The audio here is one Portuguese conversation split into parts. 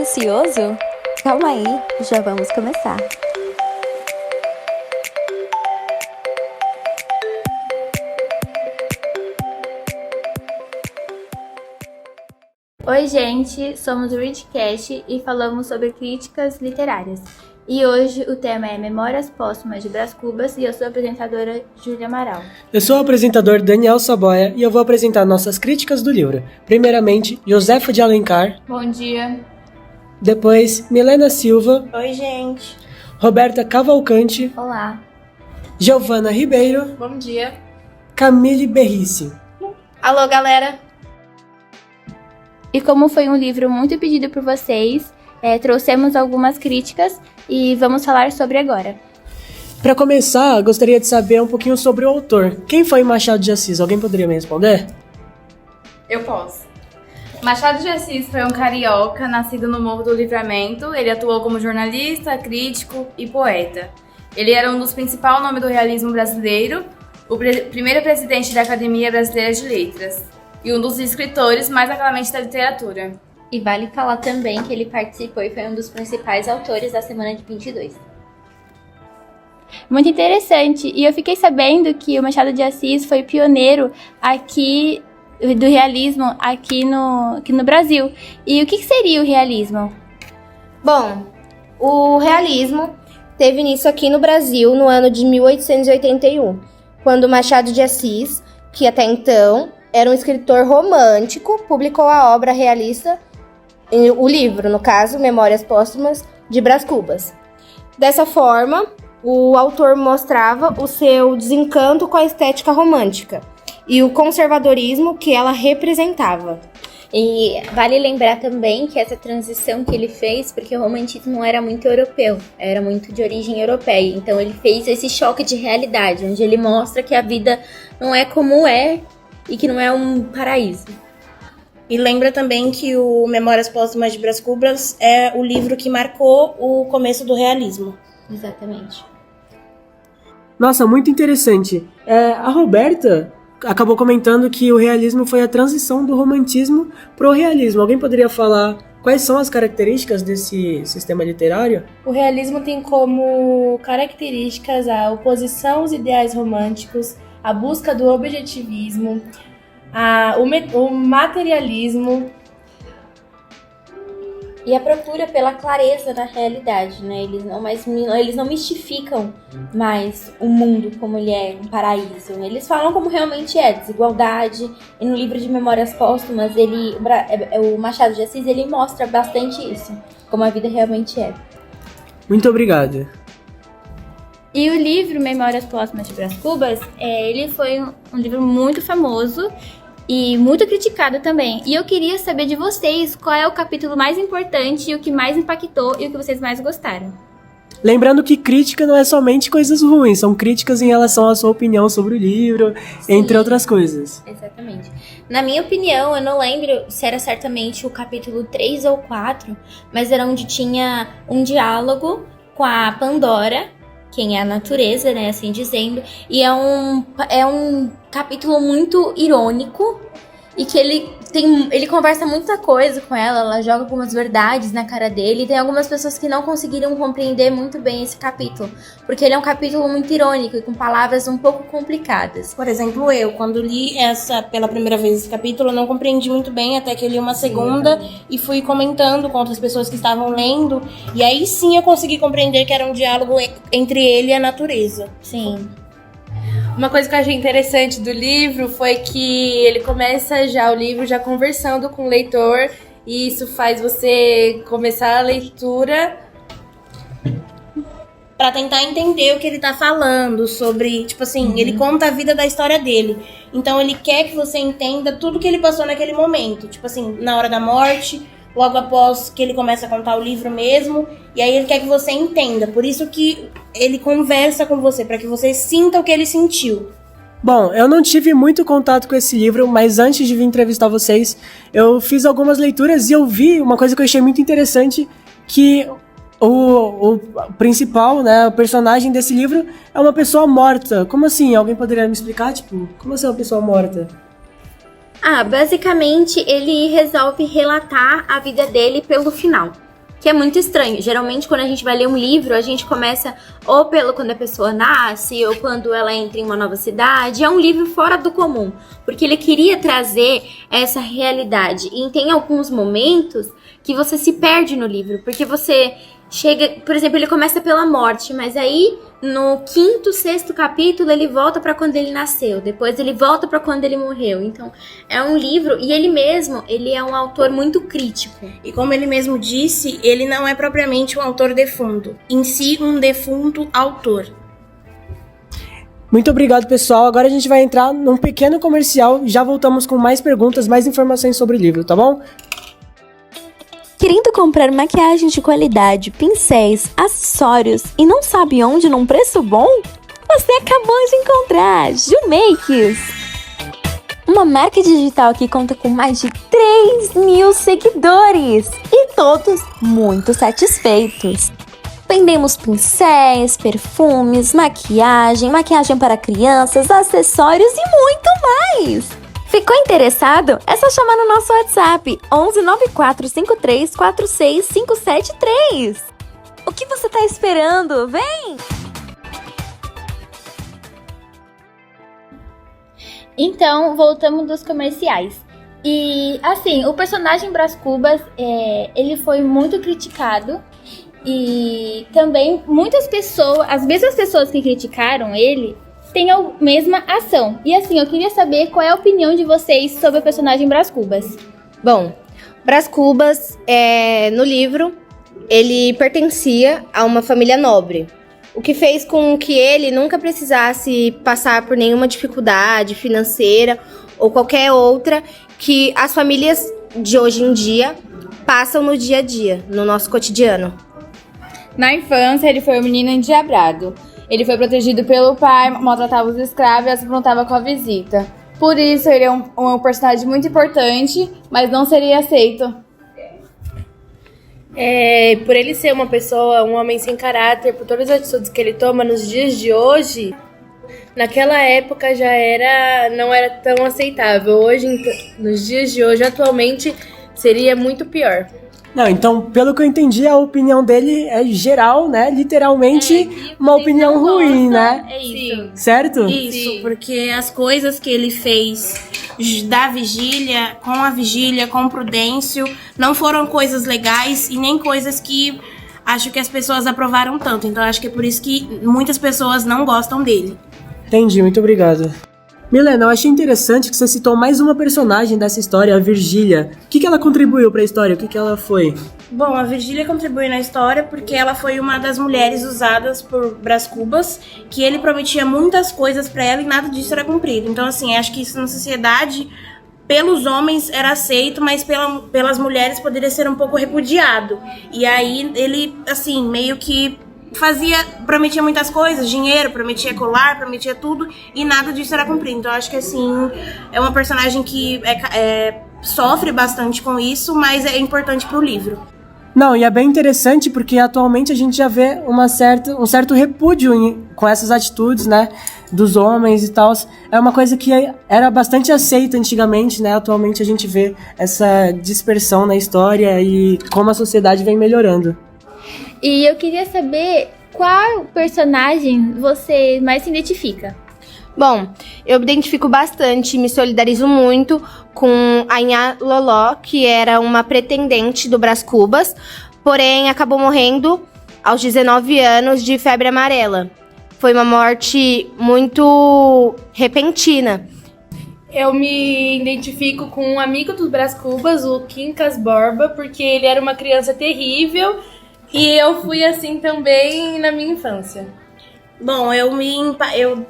ansioso? Calma aí, já vamos começar. Oi gente, somos o Readcast e falamos sobre críticas literárias. E hoje o tema é Memórias Póstumas de Brás Cubas e eu sou a apresentadora Júlia Amaral. Eu sou o apresentador Daniel Saboia e eu vou apresentar nossas críticas do livro. Primeiramente, Josefa de Alencar. Bom dia. Depois, Milena Silva. Oi, gente. Roberta Cavalcante. Olá. Giovana Ribeiro. Bom dia. Camille Berrice. Alô, galera. E como foi um livro muito pedido por vocês, trouxemos algumas críticas e vamos falar sobre agora. Para começar, gostaria de saber um pouquinho sobre o autor. Quem foi Machado de Assis? Alguém poderia me responder? Eu posso. Machado de Assis foi um carioca nascido no Morro do Livramento. Ele atuou como jornalista, crítico e poeta. Ele era um dos principais nomes do realismo brasileiro, o primeiro presidente da Academia Brasileira de Letras e um dos escritores mais aclamados da literatura. E vale falar também que ele participou e foi um dos principais autores da Semana de 22. Muito interessante. E eu fiquei sabendo que o Machado de Assis foi pioneiro aqui do realismo aqui no Brasil. E o que seria o realismo? Bom, o realismo teve início aqui no Brasil no ano de 1881, quando Machado de Assis, que até então era um escritor romântico, publicou a obra realista, o livro, no caso, Memórias Póstumas de Brás Cubas. Dessa forma, o autor mostrava o seu desencanto com a estética romântica e o conservadorismo que ela representava. E vale lembrar também que essa transição que ele fez, porque o romantismo não era muito europeu, era muito de origem europeia. Então ele fez esse choque de realidade, onde ele mostra que a vida não é como é e que não é um paraíso. E lembra também que o Memórias Póstumas de Brás Cubas é o livro que marcou o começo do realismo. Exatamente. Nossa, muito interessante. A Roberta acabou comentando que o realismo foi a transição do romantismo para o realismo. Alguém poderia falar quais são as características desse sistema literário? O realismo tem como características a oposição aos ideais românticos, a busca do objetivismo, o materialismo E a procura pela clareza da realidade, né? Eles não mistificam mais o mundo como ele é, um paraíso. Eles falam como realmente é, desigualdade. E no livro de Memórias Póstumas, o Machado de Assis, ele mostra bastante isso, como a vida realmente é. Muito obrigado. E o livro Memórias Póstumas de Brás Cubas, ele foi um livro muito famoso e muito criticado também. E eu queria saber de vocês qual é o capítulo mais importante, o que mais impactou e o que vocês mais gostaram. Lembrando que crítica não é somente coisas ruins, são críticas em relação à sua opinião sobre o livro, entre outras coisas. Exatamente. Na minha opinião, eu não lembro se era certamente o capítulo 3 ou 4, mas era onde tinha um diálogo com a Pandora, quem é a natureza, né, assim dizendo, e é um capítulo muito irônico e que ele conversa muita coisa com ela joga algumas verdades na cara dele, e tem algumas pessoas que não conseguiram compreender muito bem esse capítulo, porque ele é um capítulo muito irônico e com palavras um pouco complicadas. Por exemplo, eu, quando li pela primeira vez esse capítulo, eu não compreendi muito bem, até que eu li uma segunda e fui comentando com outras pessoas que estavam lendo, e aí sim eu consegui compreender que era um diálogo entre ele e a natureza. Sim. Uma coisa que eu achei interessante do livro foi que ele começa já o livro já conversando com o leitor, e isso faz você começar a leitura Pra tentar entender o que ele tá falando sobre, tipo assim, ele conta a vida da história dele. Então ele quer que você entenda tudo que ele passou naquele momento, tipo assim, na hora da morte, logo após que ele começa a contar o livro mesmo, e aí ele quer que você entenda. Por isso que ele conversa com você, pra que você sinta o que ele sentiu. Bom, eu não tive muito contato com esse livro, mas antes de vir entrevistar vocês, eu fiz algumas leituras e eu vi uma coisa que eu achei muito interessante, que o principal, né, o personagem desse livro é uma pessoa morta. Como assim? Alguém poderia me explicar? Tipo, como assim uma pessoa morta? Basicamente ele resolve relatar a vida dele pelo final. que é muito estranho. Geralmente, quando a gente vai ler um livro, a gente começa ou pelo quando a pessoa nasce, ou quando ela entra em uma nova cidade. É um livro fora do comum, porque ele queria trazer essa realidade. E tem alguns momentos que você se perde no livro, porque você chega, por exemplo, ele começa pela morte, mas aí no 5º, 6º capítulo ele volta pra quando ele nasceu, depois ele volta pra quando ele morreu. Então é um livro, e ele é um autor muito crítico. E como ele mesmo disse, ele não é propriamente um autor defunto, em si um defunto autor. Muito obrigado, pessoal. Agora a gente vai entrar num pequeno comercial. Já voltamos com mais perguntas, mais informações sobre o livro, tá bom? Querendo comprar maquiagem de qualidade, pincéis, acessórios e não sabe onde num preço bom? Você acabou de encontrar Jumakes! Uma marca digital que conta com mais de 3.000 seguidores e todos muito satisfeitos. Vendemos pincéis, perfumes, maquiagem para crianças, acessórios e muito mais! Ficou interessado? É só chamar no nosso WhatsApp 11 9453 46573. O que você tá esperando? Vem! Então, voltamos dos comerciais. E, assim, o personagem Brás Cubas, ele foi muito criticado. E também muitas pessoas, as mesmas pessoas que criticaram ele, tem a mesma ação. E assim, eu queria saber qual é a opinião de vocês sobre o personagem Brás Cubas. Bom, Brás Cubas, no livro, ele pertencia a uma família nobre. O que fez com que ele nunca precisasse passar por nenhuma dificuldade financeira ou qualquer outra que as famílias de hoje em dia passam no dia a dia, no nosso cotidiano. Na infância, ele foi um menino endiabrado. Ele foi protegido pelo pai, maltratava os escravos e se aprontava com a visita. Por isso, ele é um personagem muito importante, mas não seria aceito. Por ele ser uma pessoa, um homem sem caráter, por todas as atitudes que ele toma nos dias de hoje, naquela época já não era tão aceitável. Hoje, nos dias de hoje, atualmente, seria muito pior. Não, então, pelo que eu entendi, a opinião dele é geral, né? Literalmente uma opinião ruim, né? É isso. Certo? Isso, porque as coisas que ele fez da vigília, com Prudêncio, não foram coisas legais e nem coisas que acho que as pessoas aprovaram tanto. Então acho que é por isso que muitas pessoas não gostam dele. Entendi, muito obrigado. Milena, eu achei interessante que você citou mais uma personagem dessa história, a Virgília. O que ela contribuiu para a história? O que ela foi? Bom, a Virgília contribui na história porque ela foi uma das mulheres usadas por Brás Cubas, que ele prometia muitas coisas para ela e nada disso era cumprido. Então, assim, acho que isso na sociedade, pelos homens era aceito, mas pelas mulheres poderia ser um pouco repudiado. E aí ele, assim, meio que prometia muitas coisas, dinheiro, prometia colar, prometia tudo, e nada disso era cumprido. Então, acho que, assim, é uma personagem que sofre bastante com isso, mas é importante pro livro. Não, e é bem interessante porque atualmente a gente já vê um certo repúdio com essas atitudes, né, dos homens e tal. É uma coisa que era bastante aceita antigamente, né, atualmente a gente vê essa dispersão na história e como a sociedade vem melhorando. E eu queria saber qual personagem você mais se identifica. Bom, eu me identifico bastante e me solidarizo muito com a Inha Loló, que era uma pretendente do Brás Cubas, porém acabou morrendo aos 19 anos de febre amarela. Foi uma morte muito repentina. Eu me identifico com um amigo dos Brás Cubas, o Quincas Borba, porque ele era uma criança terrível e eu fui assim também na minha infância. Bom, eu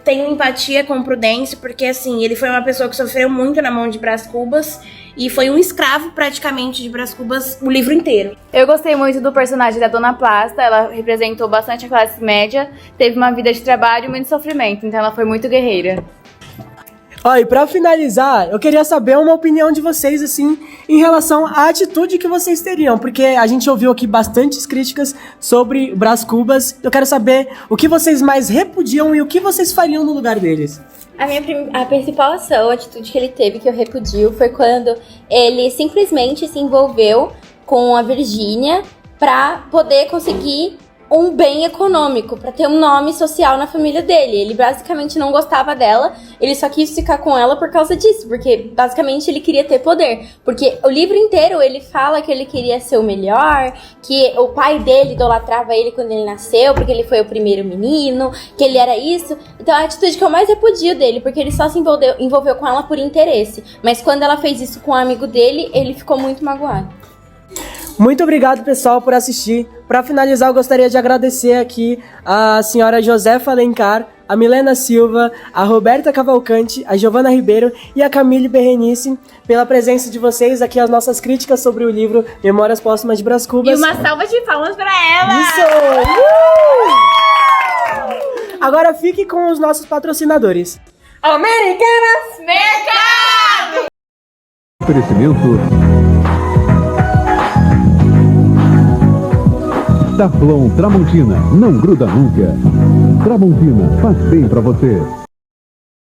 tenho empatia com o Prudêncio, porque assim, ele foi uma pessoa que sofreu muito na mão de Brás Cubas e foi um escravo praticamente de Brás Cubas o livro inteiro. Eu gostei muito do personagem da Dona Plasta, ela representou bastante a classe média, teve uma vida de trabalho e muito sofrimento, então ela foi muito guerreira. Ó, e pra finalizar, eu queria saber uma opinião de vocês, assim, em relação à atitude que vocês teriam, porque a gente ouviu aqui bastantes críticas sobre Brás Cubas. Eu quero saber o que vocês mais repudiam e o que vocês fariam no lugar deles. A principal ação, a atitude que ele teve, que eu repudio, foi quando ele simplesmente se envolveu com a Virgínia pra poder conseguir um bem econômico, pra ter um nome social na família dele. Ele basicamente não gostava dela, ele só quis ficar com ela por causa disso, porque basicamente ele queria ter poder. Porque o livro inteiro ele fala que ele queria ser o melhor, que o pai dele idolatrava ele quando ele nasceu, porque ele foi o primeiro menino, que ele era isso. Então a atitude que eu mais repudio dele, porque ele só se envolveu com ela por interesse. Mas quando ela fez isso com um amigo dele, ele ficou muito magoado. Muito obrigado, pessoal, por assistir. Para finalizar, eu gostaria de agradecer aqui a senhora Josefa Alencar, a Milena Silva, a Roberta Cavalcante, a Giovana Ribeiro e a Camille Berenice pela presença de vocês aqui, as nossas críticas sobre o livro Memórias Póstumas de Brás Cubas. E uma salva de palmas pra ela! Isso! Agora fique com os nossos patrocinadores. Americanas Mercado! Oferecimento Taflon Tramontina, não gruda nunca. Tramontina, faz bem pra você.